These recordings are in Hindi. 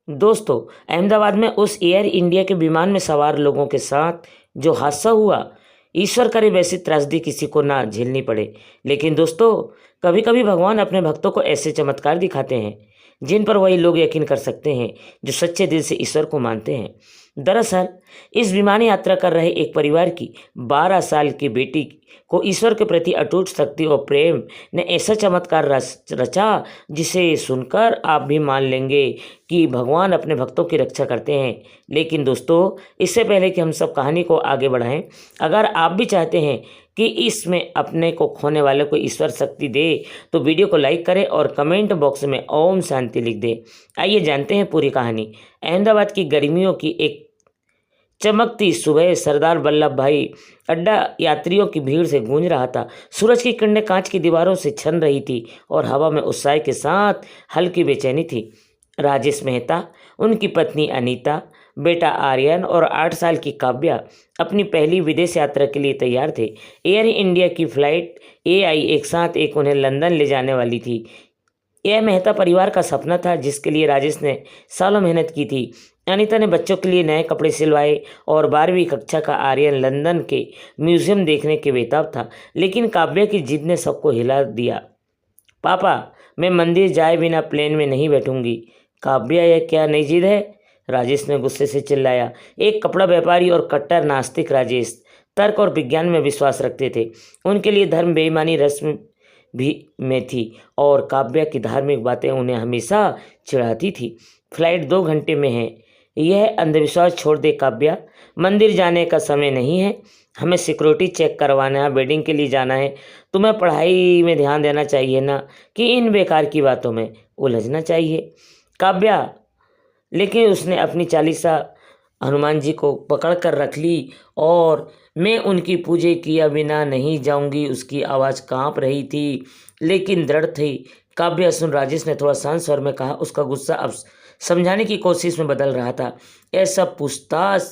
दोस्तों, अहमदाबाद में उस एयर इंडिया के विमान में सवार लोगों के साथ जो हादसा हुआ, ईश्वर करे वैसी त्रासदी किसी को ना झेलनी पड़े। लेकिन दोस्तों, कभी कभी भगवान अपने भक्तों को ऐसे चमत्कार दिखाते हैं जिन पर वही लोग यकीन कर सकते हैं जो सच्चे दिल से ईश्वर को मानते हैं। दरअसल इस विमान यात्रा कर रहे एक परिवार की 12 साल की बेटी को ईश्वर के प्रति अटूट शक्ति और प्रेम ने ऐसा चमत्कार रचा जिसे सुनकर आप भी मान लेंगे कि भगवान अपने भक्तों की रक्षा करते हैं। लेकिन दोस्तों, इससे पहले कि हम सब कहानी को आगे बढ़ाएं, अगर आप भी चाहते हैं कि इसमें अपने को खोने वाले को ईश्वर शक्ति दे तो वीडियो को लाइक करें और कमेंट बॉक्स में ओम शांति लिख दें। आइए जानते हैं पूरी कहानी। अहमदाबाद की गर्मियों की एक चमकती सुबह सरदार वल्लभ भाई अड्डा यात्रियों की भीड़ से गूंज रहा था। सूरज की किरणें कांच की दीवारों से छन रही थी और हवा में उत्साह के साथ हल्की बेचैनी थी। राजेश मेहता, उनकी पत्नी अनीता, बेटा आर्यन और 8 साल की काव्या अपनी पहली विदेश यात्रा के लिए तैयार थे। एयर इंडिया की फ्लाइट AI एक साथ एक उन्हें लंदन ले जाने वाली थी। यह मेहता परिवार का सपना था जिसके लिए राजेश ने सालों मेहनत की थी। अनीता ने बच्चों के लिए नए कपड़े सिलवाए और 12वीं कक्षा का आर्यन लंदन के म्यूजियम देखने के बेताब था। लेकिन काव्या की जिद ने सबको हिला दिया। पापा, मैं मंदिर जाए बिना प्लेन में नहीं बैठूंगी। काव्या, यह क्या नई जिद है? राजेश ने गुस्से से चिल्लाया। एक कपड़ा व्यापारी और कट्टर नास्तिक राजेश तर्क और विज्ञान में विश्वास रखते थे। उनके लिए धर्म बेईमानी रस्म भी में थी और काव्या की धार्मिक बातें उन्हें हमेशा चिढ़ाती थी। फ्लाइट 2 घंटे में है। यह अंधविश्वास छोड़ दे काव्या, मंदिर जाने का समय नहीं है। हमें सिक्योरिटी चेक करवाना है, वेडिंग के लिए जाना है। तुम्हें पढ़ाई में ध्यान देना चाहिए ना कि इन बेकार की बातों में उलझना चाहिए। काव्या, लेकिन उसने अपनी चालीसा हनुमान जी को पकड़ कर रख ली और मैं उनकी पूजा किया बिना नहीं जाऊंगी। उसकी आवाज़ कांप रही थी लेकिन दृढ़ थी। काव्या सुन, राजेश ने थोड़ा शांत स्वर में कहा। उसका गुस्सा अब समझाने की कोशिश में बदल रहा था। यह सब पूछताछ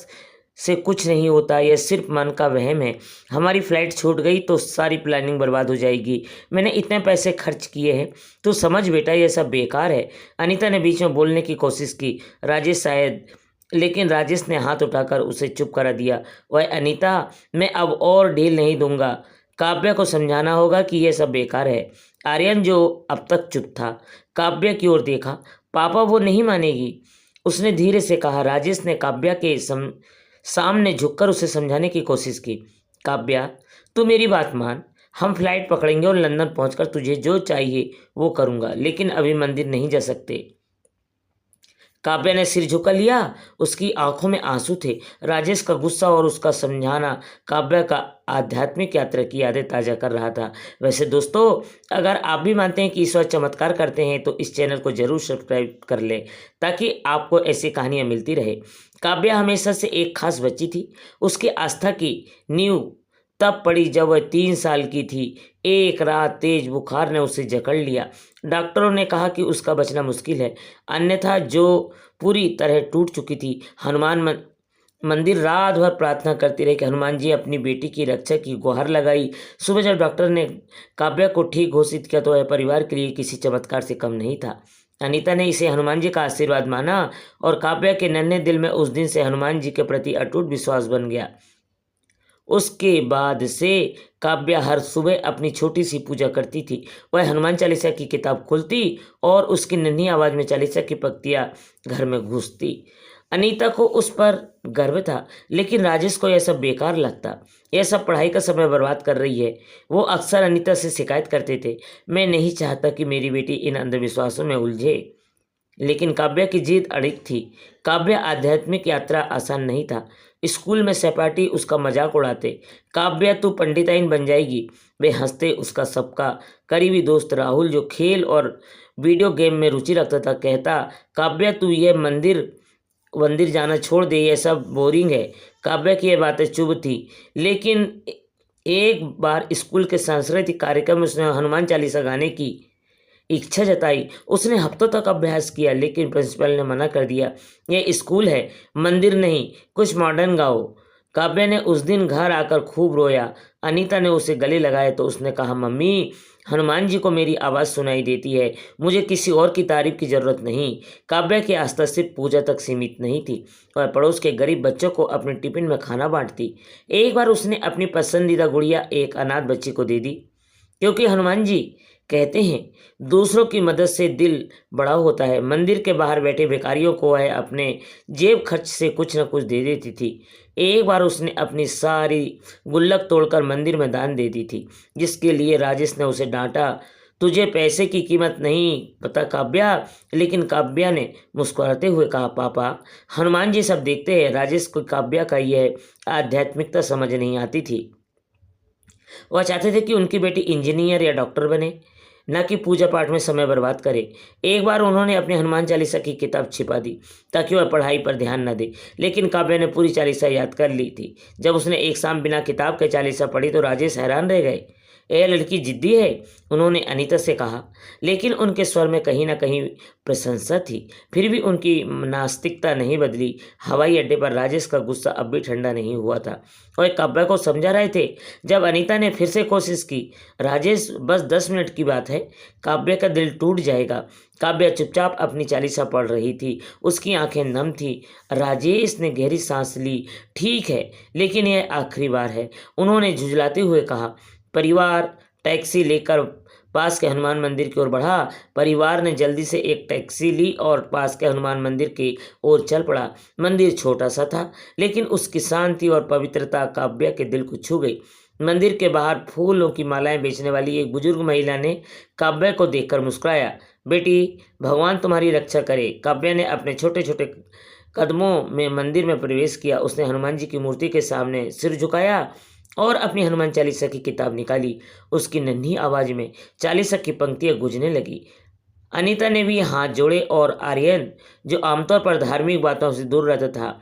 से कुछ नहीं होता, यह सिर्फ मन का वहम है। हमारी फ्लाइट छूट गई तो सारी प्लानिंग बर्बाद हो जाएगी। मैंने इतने पैसे खर्च किए हैं, तो समझ बेटा, यह सब बेकार है। अनीता ने बीच में बोलने की कोशिश की। राजेश शायद, लेकिन राजेश ने हाथ उठाकर उसे चुप करा दिया। वह अनीता, मैं अब और ढील नहीं दूंगा। काव्या को समझाना होगा कि यह सब बेकार है। आर्यन, जो अब तक चुप था, काव्या की ओर देखा। पापा, वो नहीं मानेगी, उसने धीरे से कहा। राजेश ने काव्या के सामने झुककर उसे समझाने की कोशिश की। काव्या, तू मेरी बात मान। हम फ्लाइट पकड़ेंगे और लंदन पहुंचकर तुझे जो चाहिए वो करूंगा, लेकिन अभी मंदिर नहीं जा सकते। काव्या ने सिर झुका लिया। उसकी आंखों में आंसू थे। राजेश का गुस्सा और उसका समझाना काव्या का आध्यात्मिक यात्रा की यादें ताज़ा कर रहा था। वैसे दोस्तों, अगर आप भी मानते हैं कि ईश्वर चमत्कार करते हैं तो इस चैनल को जरूर सब्सक्राइब कर लें ताकि आपको ऐसी कहानियाँ मिलती रहे। काव्या हमेशा से एक खास बच्ची थी। उसकी आस्था की नींव तब पड़ी जब वह 3 साल की थी। एक रात तेज बुखार ने उसे जकड़ लिया। डॉक्टरों ने कहा कि उसका बचना मुश्किल है, अन्यथा जो पूरी तरह टूट चुकी थी। मंदिर रात भर प्रार्थना करती रही कि हनुमान जी अपनी बेटी की रक्षा की गुहार लगाई। सुबह जब डॉक्टर ने काव्या को ठीक घोषित किया तो वह परिवार के लिए किसी चमत्कार से कम नहीं था। अनीता ने इसे हनुमान जी का आशीर्वाद माना और काव्या के नन्हे दिल में उस दिन से हनुमान जी के प्रति अटूट विश्वास बन गया। उसके बाद से काव्या हर सुबह अपनी छोटी सी पूजा करती थी। वह हनुमान चालीसा की किताब खोलती और उसकी नन्ही आवाज़ में चालीसा की पंक्तियाँ घर में घुसती। अनीता को उस पर गर्व था, लेकिन राजेश को यह सब बेकार लगता। यह सब पढ़ाई का समय बर्बाद कर रही है। वो अक्सर अनीता से शिकायत करते थे, मैं नहीं चाहता कि मेरी बेटी इन अंधविश्वासों में उलझे। लेकिन काव्या की जिद अड़िग थी। काव्या आध्यात्मिक यात्रा आसान नहीं था। स्कूल में सहपाठी उसका मजाक उड़ाते, काव्या तू पंडिताइन बन जाएगी। वे हंसते। उसका सबका करीबी दोस्त राहुल, जो खेल और वीडियो गेम में रुचि रखता था, कहता, काव्या तू ये मंदिर जाना छोड़ दे, ये सब बोरिंग है। काव्या की ये बातें चुभ थी, लेकिन एक बार स्कूल के सांस्कृतिक कार्यक्रम में उसने हनुमान चालीसा गाने की इच्छा जताई। उसने हफ्तों तक अभ्यास किया, लेकिन प्रिंसिपल ने मना कर दिया। यह स्कूल है, मंदिर नहीं, कुछ मॉडर्न गाओ। काव्या ने उस दिन घर आकर खूब रोया। अनीता ने उसे गले लगाया तो उसने कहा, मम्मी, हनुमान जी को मेरी आवाज़ सुनाई देती है, मुझे किसी और की तारीफ की ज़रूरत नहीं। काव्या की आस्था सिर्फ पूजा तक सीमित नहीं थी, वह पड़ोस के गरीब बच्चों को अपने टिफिन में खाना बांटती। एक बार उसने अपनी पसंदीदा गुड़िया एक अनाथ बच्ची को दे दी, क्योंकि हनुमान जी कहते हैं दूसरों की मदद से दिल बड़ा होता है। मंदिर के बाहर बैठे भिखारियों को वह अपने जेब खर्च से कुछ न कुछ दे देती थी। एक बार उसने अपनी सारी गुल्लक तोड़कर मंदिर में दान दे दी थी, जिसके लिए राजेश ने उसे डांटा, तुझे पैसे की कीमत नहीं पता काव्या। लेकिन काव्या ने मुस्कुराते हुए कहा, पापा, हनुमान जी सब देखते हैं। राजेश को काव्या का यह आध्यात्मिकता समझ नहीं आती थी। वह चाहते थे कि उनकी बेटी इंजीनियर या डॉक्टर बने, न कि पूजा पाठ में समय बर्बाद करे। एक बार उन्होंने अपने हनुमान चालीसा की किताब छिपा दी ताकि वह पढ़ाई पर ध्यान न दे, लेकिन काव्या ने पूरी चालीसा याद कर ली थी। जब उसने एक शाम बिना किताब के चालीसा पढ़ी तो राजेश हैरान रह गए। यह लड़की जिद्दी है, उन्होंने अनीता से कहा, लेकिन उनके स्वर में कहीं ना कहीं प्रशंसा थी। फिर भी उनकी नास्तिकता नहीं बदली। हवाई अड्डे पर राजेश का गुस्सा अब भी ठंडा नहीं हुआ था। वह काव्या को समझा रहे थे। जब अनीता ने फिर से कोशिश की, राजेश, बस 10 मिनट की बात है, काव्या का दिल टूट जाएगा। काव्या चुपचाप अपनी चालीसा पढ़ रही थी, उसकी आंखें नम थी। राजेश ने गहरी सांस ली। ठीक है, लेकिन यह आखिरी बार है, उन्होंने झुंझलाते हुए कहा। परिवार टैक्सी लेकर पास के हनुमान मंदिर की ओर बढ़ा। परिवार ने जल्दी से एक टैक्सी ली और पास के हनुमान मंदिर की ओर चल पड़ा। मंदिर छोटा सा था, लेकिन उसकी शांति और पवित्रता काव्या के दिल को छू गई। मंदिर के बाहर फूलों की मालाएं बेचने वाली एक बुजुर्ग महिला ने काव्या को देखकर मुस्कुराया। बेटी, भगवान तुम्हारी रक्षा करे। काव्या ने अपने छोटे छोटे कदमों में मंदिर में प्रवेश किया। उसने हनुमान जी की मूर्ति के सामने सिर झुकाया और अपनी हनुमान चालीसा की किताब निकाली। उसकी नन्ही आवाज में चालीसा की पंक्तियां गूंजने लगी। अनीता ने भी हाथ जोड़े और आर्यन, जो आमतौर पर धार्मिक बातों से दूर रहता था,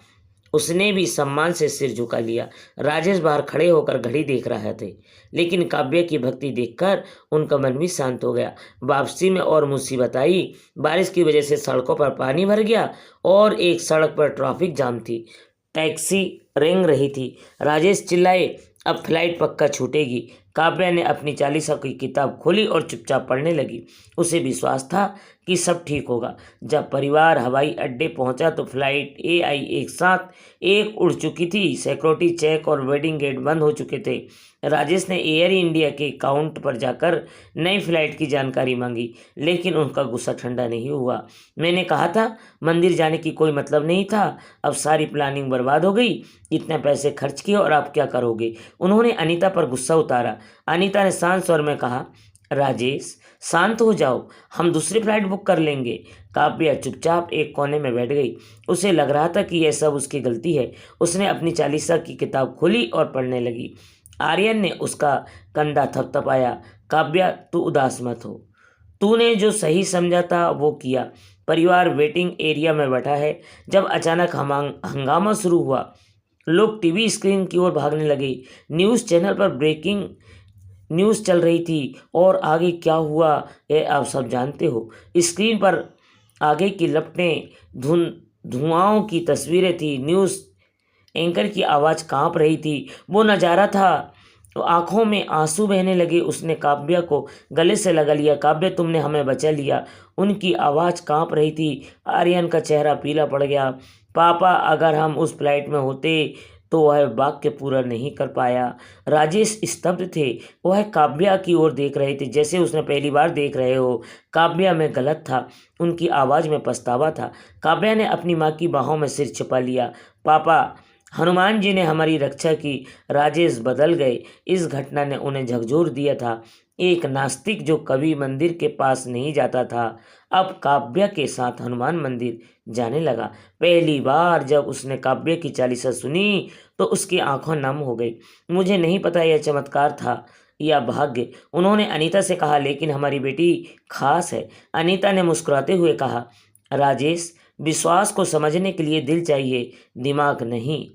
उसने भी सम्मान से सिर झुका लिया। राजेश बाहर खड़े होकर घड़ी देख रहे थे, लेकिन काव्य की भक्ति देखकर उनका मन भी शांत हो गया। वापसी में और मुसीबत आई। बारिश की वजह से सड़कों पर पानी भर गया और एक सड़क पर ट्रैफिक जाम थी। टैक्सी रेंग रही थी। राजेश चिल्लाए, अब फ्लाइट पक्का छूटेगी। काव्या ने अपनी चालीसा की किताब खोली और चुपचाप पढ़ने लगी। उसे विश्वास था कि सब ठीक होगा। जब परिवार हवाई अड्डे पहुंचा तो फ्लाइट AI एक साथ एक उड़ चुकी थी। सिक्योरिटी चेक और वेटिंग गेट बंद हो चुके थे। राजेश ने एयर इंडिया के काउंट पर जाकर नई फ्लाइट की जानकारी मांगी, लेकिन उनका गुस्सा ठंडा नहीं हुआ। मैंने कहा था मंदिर जाने की कोई मतलब नहीं था। अब सारी प्लानिंग बर्बाद हो गई। इतने पैसे खर्च किए और आप क्या करोगे? उन्होंने अनीता पर गुस्सा उतारा। अनीता ने शांत स्वर में कहा, राजेश, शांत हो जाओ, हम दूसरी फ्लाइट बुक कर लेंगे। काव्या चुपचाप एक कोने में बैठ गई। उसे लग रहा था कि यह सब उसकी गलती है। उसने अपनी चालीसा की किताब खोली और पढ़ने लगी। आर्यन ने उसका कंधा थपथपाया। काव्या, तू उदास मत हो, तूने जो सही समझा था वो किया। परिवार वेटिंग एरिया में बैठा है जब अचानक हंगामा शुरू हुआ। लोग टीवी स्क्रीन की ओर भागने लगे। न्यूज़ चैनल पर ब्रेकिंग न्यूज़ चल रही थी और आगे क्या हुआ यह आप सब जानते हो। स्क्रीन पर आगे की लपटें, धुआंओं की तस्वीरें थी। न्यूज़ एंकर की आवाज़ कांप रही थी। वो नज़ारा था, आंखों में आंसू बहने लगे। उसने काव्या को गले से लगा लिया। काव्या, तुमने हमें बचा लिया। उनकी आवाज़ कांप रही थी। आर्यन का चेहरा पीला पड़ गया। पापा, अगर हम उस फ्लाइट में होते तो वह वाक्य पूरा नहीं कर पाया। राजेश स्तब्ध थे। वह काव्या की ओर देख रहे थे जैसे उसने पहली बार देख रहे हो। काव्या में गलत था। उनकी आवाज़ में पछतावा था। काव्या ने अपनी माँ की बाहों में सिर छिपा लिया। पापा, हनुमान जी ने हमारी रक्षा की। राजेश बदल गए। इस घटना ने उन्हें झकझोर दिया था। एक नास्तिक जो कभी मंदिर के पास नहीं जाता था, अब काव्या के साथ हनुमान मंदिर जाने लगा। पहली बार जब उसने काव्या की चालीसा सुनी तो उसकी आंखों नम हो गई। मुझे नहीं पता यह चमत्कार था या भाग्य, उन्होंने अनीता से कहा, लेकिन हमारी बेटी खास है। अनीता ने मुस्कुराते हुए कहा, राजेश, विश्वास को समझने के लिए दिल चाहिए, दिमाग नहीं।